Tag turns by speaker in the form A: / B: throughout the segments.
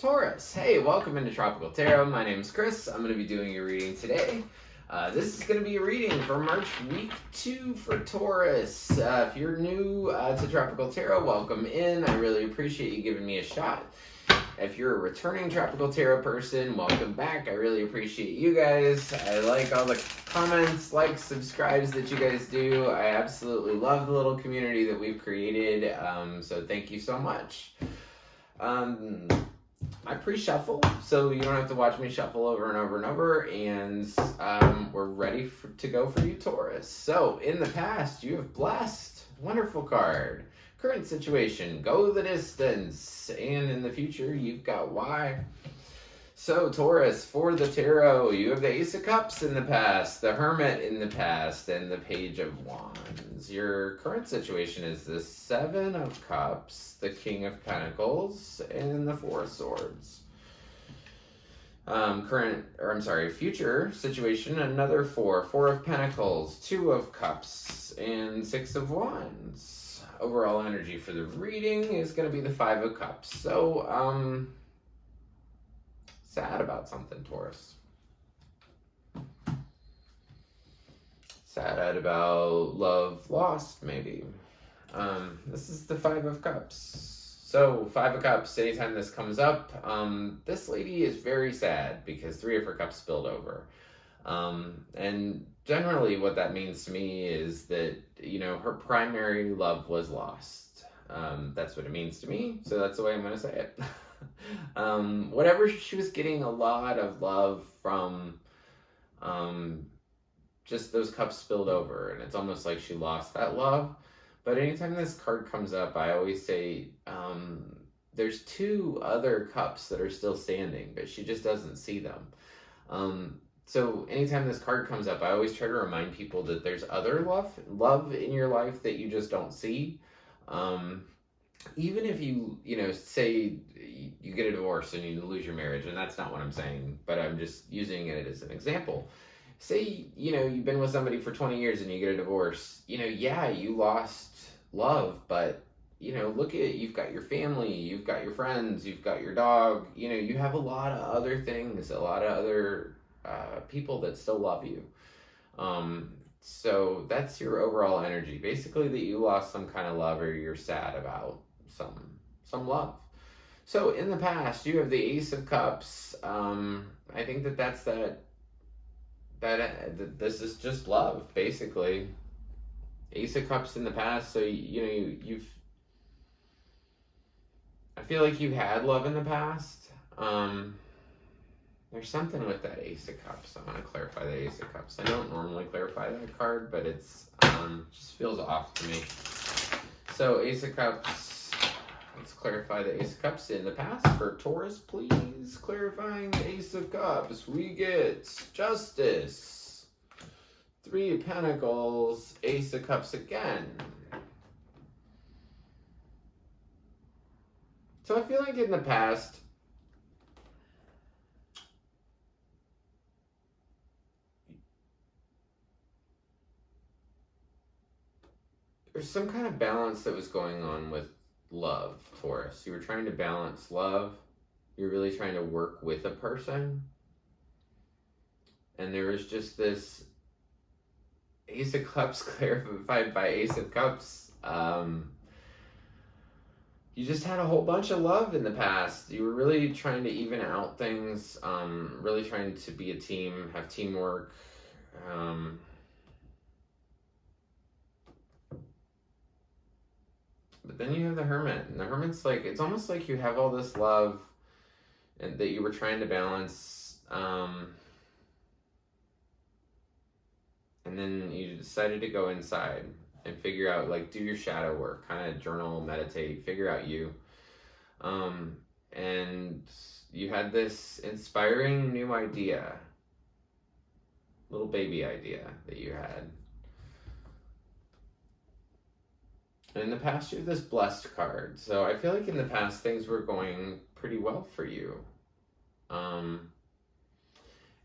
A: Taurus. Hey, welcome into Tropical Tarot. My name's Chris. I'm going to be doing your reading today. This is going to be a reading for March week 2 for Taurus. If you're new to Tropical Tarot, welcome in. I really appreciate you giving me a shot. If you're a returning Tropical Tarot person, welcome back. I really appreciate you guys. I like all the comments, likes, subscribes that you guys do. I absolutely love the little community that we've created. So thank you so much. I pre-shuffle, so you don't have to watch me shuffle over and over and over, and we're ready to go for you, Taurus. So, in the past, you have blessed. Wonderful card. Current situation, go the distance. And in the future, you've got why. So, Taurus, for the tarot, you have the Ace of Cups in the past, the Hermit in the past, and the Page of Wands. Your current situation is the Seven of Cups, the King of Pentacles, and the Four of Swords. Future situation, another Four of Pentacles, Two of Cups, and Six of Wands. Overall energy for the reading is going to be the Five of Cups. So, sad about something, Taurus. Sad about love lost, maybe. This is the Five of Cups. So, Five of Cups, anytime this comes up, this lady is very sad because Three of her cups spilled over. And generally what that means to me is that, her primary love was lost. That's what it means to me, so that's the way I'm going to say it. Whatever she was getting a lot of love from, just those cups spilled over, and it's almost like she lost that love. But anytime this card comes up, I always say, there's two other cups that are still standing, but she just doesn't see them. So anytime this card comes up, I always try to remind people that there's other love in your life that you just don't see. Even if you say you get a divorce and you lose your marriage, and that's not what I'm saying, but I'm just using it as an example. Say, you've been with somebody for 20 years and you get a divorce. Yeah, you lost love, but, look at it. You've got your family, you've got your friends, you've got your dog. You have a lot of other things, a lot of other people that still love you. So that's your overall energy. Basically that you lost some kind of love, or you're sad about some love. So in the past, you have the Ace of Cups. I think that's that this is just love, basically. Ace of Cups in the past, so I feel like you've had love in the past. There's something with that Ace of Cups. I want to clarify the Ace of Cups. I don't normally clarify that card, but it's just feels off to me. So Ace of Cups. Let's clarify the Ace of Cups in the past for Taurus, please. Clarifying the Ace of Cups. We get Justice, Three of Pentacles, Ace of Cups again. So I feel like in the past, there's some kind of balance that was going on with love, Taurus. You were trying to balance love. You're really trying to work with a person. And there was just this Ace of Cups clarified by Ace of Cups. You just had a whole bunch of love in the past. You were really trying to even out things. Really trying to be a team, have teamwork. But then you have the Hermit, and the Hermit's like, it's almost like you have all this love and that you were trying to balance, and then you decided to go inside and figure out, do your shadow work, kind of journal, meditate, figure out you. And you had this inspiring new idea, little baby idea that you had. In the past, you have this Blessed card. So I feel like in the past, things were going pretty well for you. And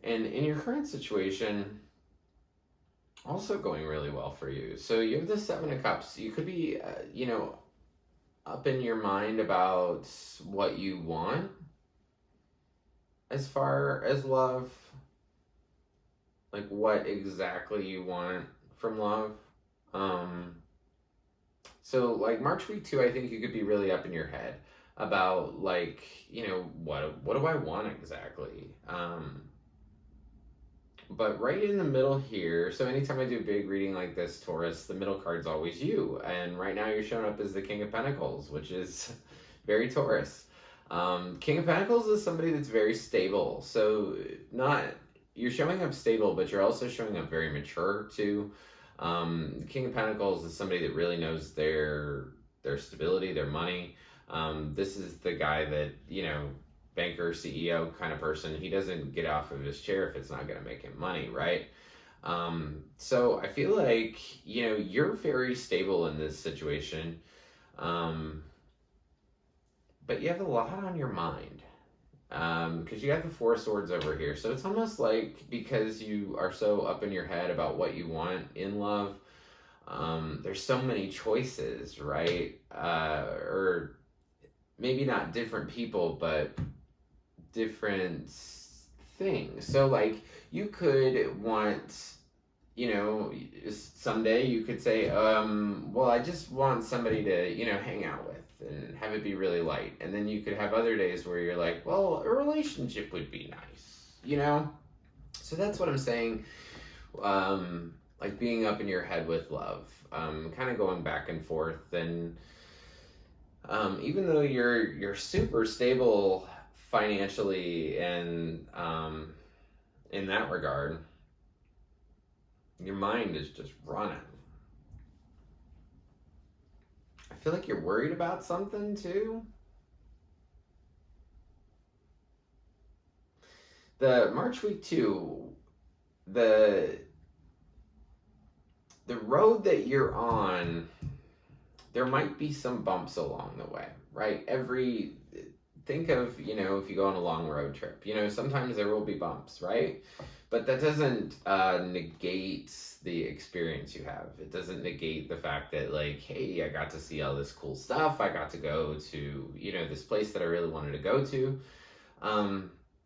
A: in your current situation, also going really well for you. So you have the Seven of Cups. You could be, up in your mind about what you want. as far as love, like what exactly you want from love. So like March week 2, I think you could be really up in your head about like, what do I want exactly? But right in the middle here, so anytime I do a big reading like this, Taurus, the middle card's always you. And right now you're showing up as the King of Pentacles, which is very Taurus. King of Pentacles is somebody that's very stable. So not you're showing up stable, but you're also showing up very mature too. King of Pentacles is somebody that really knows their stability, their money. This is the guy that, banker, CEO kind of person. He doesn't get off of his chair if it's not going to make him money, right? So I feel like, you're very stable in this situation. But you have a lot on your mind. Because you got the Four of Swords over here. So it's almost like because you are so up in your head about what you want in love, there's so many choices, right? Or maybe not different people, but different things. So like you could want, someday you could say, well, I just want somebody to, hang out with and have it be really light. And then you could have other days where you're like, well, a relationship would be nice, So that's what I'm saying. Like being up in your head with love, kind of going back and forth. And even though you're super stable financially and in that regard, your mind is just running. I feel like you're worried about something too. The March week 2, the road that you're on, there might be some bumps along the way, right? Think of, if you go on a long road trip, sometimes there will be bumps, right? But that doesn't negate the experience you have. It doesn't negate the fact that, like, hey, I got to see all this cool stuff. I got to go to, this place that I really wanted to go to.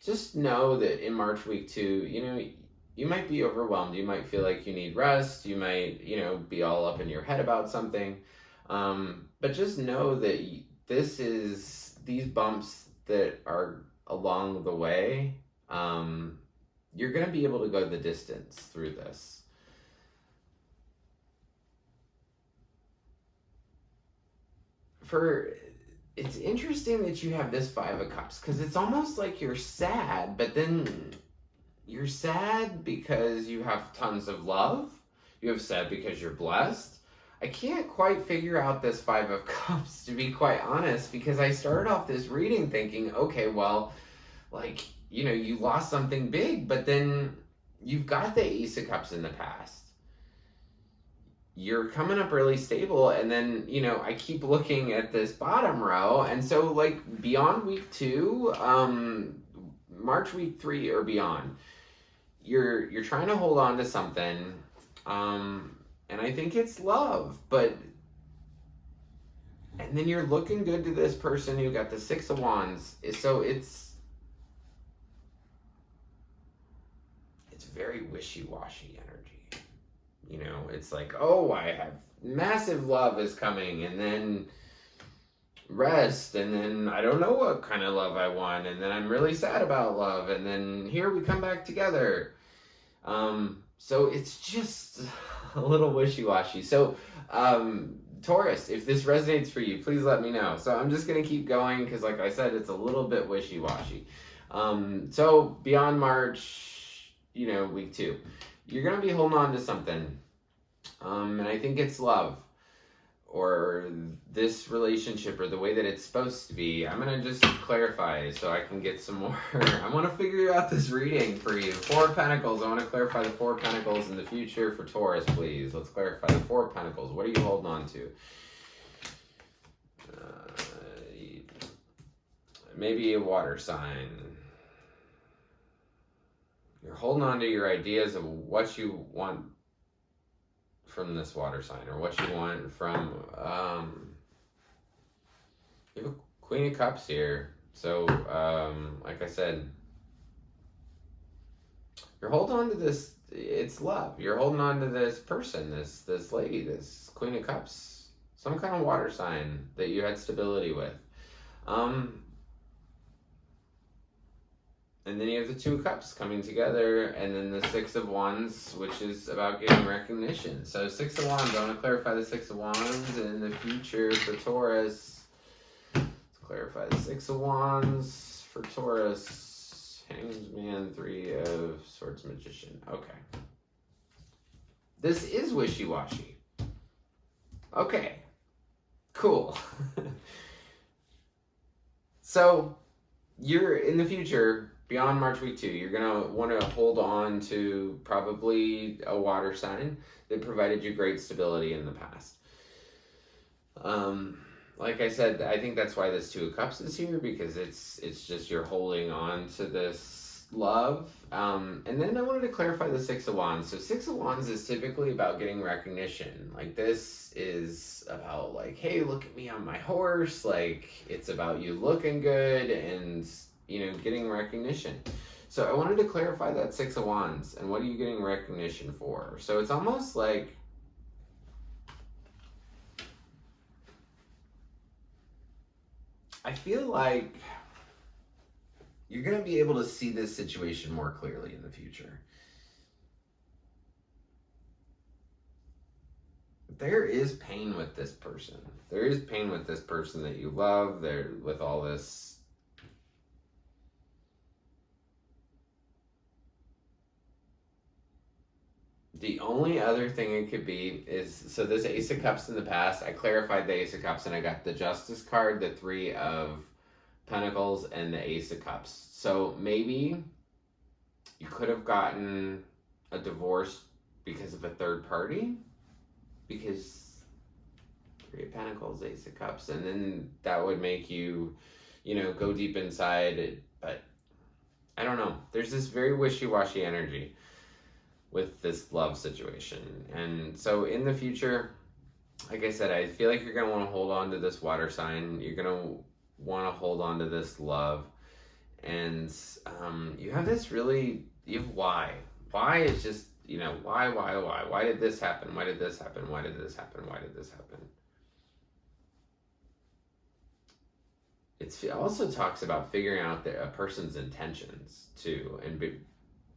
A: Just know that in March week 2, you might be overwhelmed. You might feel like you need rest. You might, be all up in your head about something. But just know that these bumps that are along the way, you're going to be able to go the distance through this. It's interesting that you have this Five of Cups, because it's almost like you're sad, but then you're sad because you have tons of love. You have sad because you're blessed. I can't quite figure out this Five of Cups, to be quite honest, because I started off this reading thinking, okay, well, like, you lost something big, but then you've got the Ace of Cups in the past. You're coming up really stable, and then, I keep looking at this bottom row, and so, like, beyond week 2, March week 3 or beyond, you're trying to hold on to something, and I think it's love, and then you're looking good to this person who got the Six of Wands, so it's very wishy-washy energy. It's like, oh, I have massive love is coming, and then rest, and then I don't know what kind of love I want, and then I'm really sad about love, and then here we come back together. So it's just a little wishy-washy. So, Taurus, if this resonates for you, please let me know. So I'm just going to keep going because, like I said, it's a little bit wishy-washy. So beyond March, week 2, you're going to be holding on to something. And I think it's love, or this relationship, or the way that it's supposed to be. I'm going to just clarify so I can get some more. I want to figure out this reading for you. Four of Pentacles. I want to clarify the Four of Pentacles in the future for Taurus, please. Let's clarify the Four of Pentacles. What are you holding on to? Maybe a water sign. You're holding on to your ideas of what you want from this water sign, or what you want from, you have a Queen of Cups here. So, like I said, You're holding on to this, it's love. You're holding on to this person, this lady, this Queen of Cups, some kind of water sign that you had stability with. And then you have the Two of Cups coming together, and then the Six of Wands, which is about getting recognition. So Six of Wands, I want to clarify the Six of Wands in the future for Taurus. Let's clarify the Six of Wands for Taurus. Hanged Man, Three of Swords, Magician. Okay. This is wishy-washy. Okay. Cool. So, you're in the future, beyond March week 2, you're going to want to hold on to probably a water sign that provided you great stability in the past. Like I said, I think that's why this Two of Cups is here, because it's just you're holding on to this love. And then I wanted to clarify the Six of Wands. So Six of Wands is typically about getting recognition. Like, this is about, like, hey, look at me on my horse. Like, it's about you looking good and, you know, getting recognition. So I wanted to clarify that Six of Wands and what are you getting recognition for? So it's almost like I feel like you're going to be able to see this situation more clearly in the future. There is pain with this person. There is pain with this person that you love. There, with all this. The only other thing it could be is, so this Ace of Cups in the past, I clarified the Ace of Cups and I got the Justice card, the Three of Pentacles, and the Ace of Cups. So maybe you could have gotten a divorce because of a third party, because Three of Pentacles, Ace of Cups, and then that would make you, you know, go deep inside it. But I don't know. There's this very wishy-washy energy with this love situation. And so in the future, like I said, I feel like you're going to want to hold on to this water sign. You're going to want to hold on to this love. And you have this really, you have why. Why is just, you know, why? Why did this happen? Why did this happen? Why did this happen? Why did this happen? It also talks about figuring out a person's intentions too, and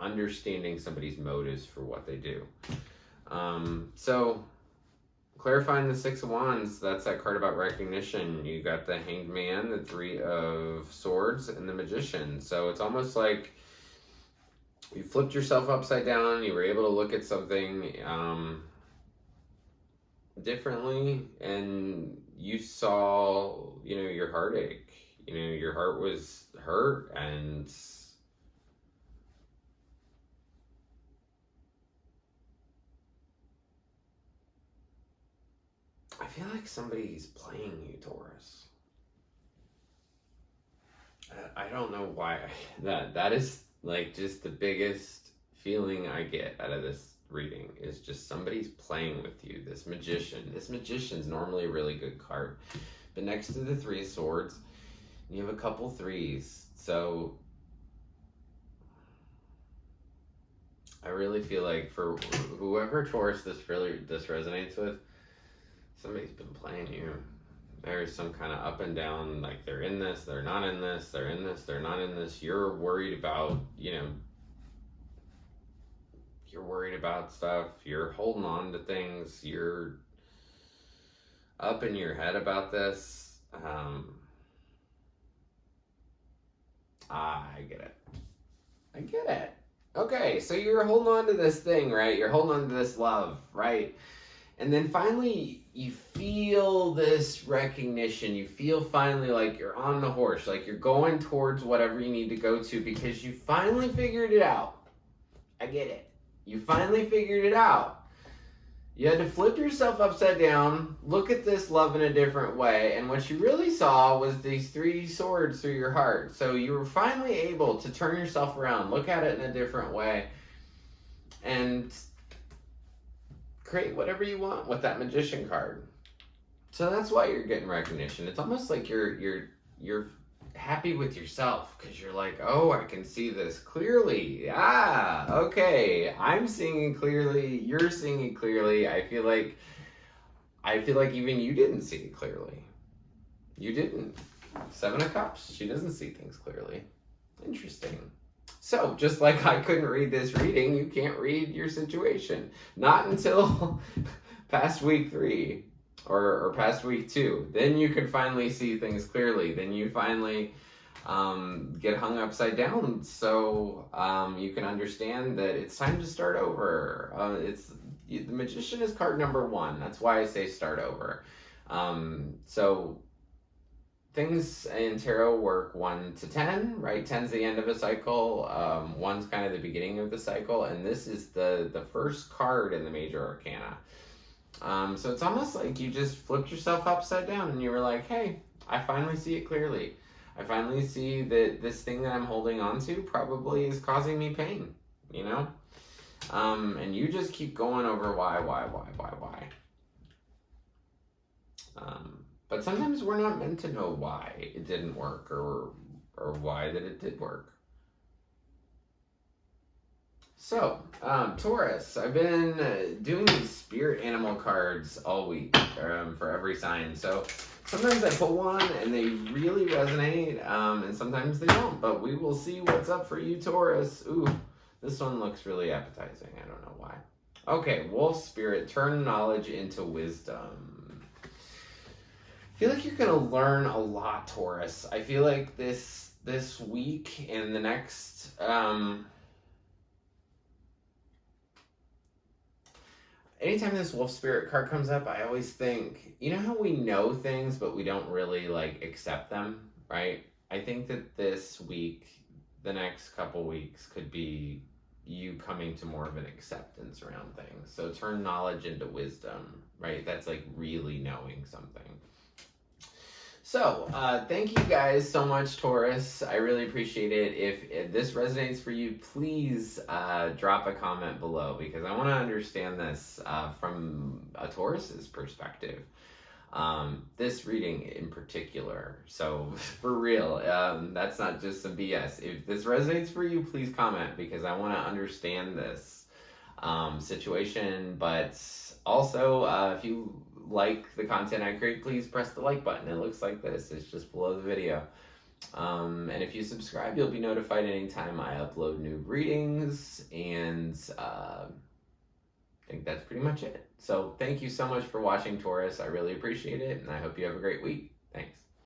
A: understanding somebody's motives for what they do. So clarifying the Six of Wands, that's that card about recognition. You got the Hanged Man, the Three of Swords, and the Magician. So it's almost like you flipped yourself upside down. You were able to look at something differently, and you saw, you know, your heartache. You know, your heart was hurt, and I feel like somebody's playing you, Taurus. I don't know why. That is like just the biggest feeling I get out of this reading is just somebody's playing with you. This Magician. This Magician's normally a really good card. But next to the Three of Swords, you have a couple threes. So I really feel like for whoever Taurus this resonates with, somebody's been playing you. There's some kind of up and down, like they're in this, they're not in this, they're in this, they're not in this. You're worried about, you know, you're worried about stuff. You're holding on to things. You're up in your head about this. I get it. I get it. Okay, so you're holding on to this thing, right? You're holding on to this love, right? And then finally, you feel this recognition. You feel finally like you're on the horse, like you're going towards whatever you need to go to because you finally figured it out. I get it. You finally figured it out. You had to flip yourself upside down, look at this love in a different way, and what you really saw was these three swords through your heart. So you were finally able to turn yourself around, look at it in a different way, and create whatever you want with that Magician card. So that's why you're getting recognition. It's almost like you're happy with yourself because you're like, oh, I can see this clearly. Ah, okay, I'm seeing it clearly. You're seeing it clearly. I feel like even you didn't see it clearly. You didn't. Seven of Cups. She doesn't see things clearly. Interesting. So, just like I couldn't read this reading, you can't read your situation. Not until past week 3 or past week 2. Then you can finally see things clearly. Then you finally get hung upside down so you can understand that it's time to start over. The Magician is card number 1. That's why I say start over. So things in tarot work 1 to 10, right? 10's the end of a cycle. 1's kind of the beginning of the cycle, and this is the first card in the major arcana. So it's almost like you just flipped yourself upside down and you were like, hey, I finally see it clearly. I finally see that this thing that I'm holding on to probably is causing me pain, you know? And you just keep going over why. But sometimes we're not meant to know why it didn't work or why that it did work. So, Taurus, I've been doing these spirit animal cards all week for every sign. So sometimes I pull one and they really resonate, and sometimes they don't. But we will see what's up for you, Taurus. Ooh, this one looks really appetizing. I don't know why. Okay, Wolf Spirit, turn knowledge into wisdom. I feel like you're going to learn a lot, Taurus. I feel like this week and the next... anytime this Wolf Spirit card comes up, I always think, you know how we know things, but we don't really, like, accept them, right? I think that this week, the next couple weeks, could be you coming to more of an acceptance around things. So turn knowledge into wisdom, right? That's, like, really knowing something. So, thank you guys so much, Taurus. I really appreciate it. If this resonates for you, please drop a comment below because I want to understand this from a Taurus's perspective. This reading in particular. So, for real, that's not just some BS. If this resonates for you, please comment because I want to understand this situation. But also, if you like the content I create, please press the like button. It looks like this. It's just below the video. And if you subscribe, you'll be notified anytime I upload new readings. And I think that's pretty much it. So thank you so much for watching, Taurus. I really appreciate it. And I hope you have a great week. Thanks.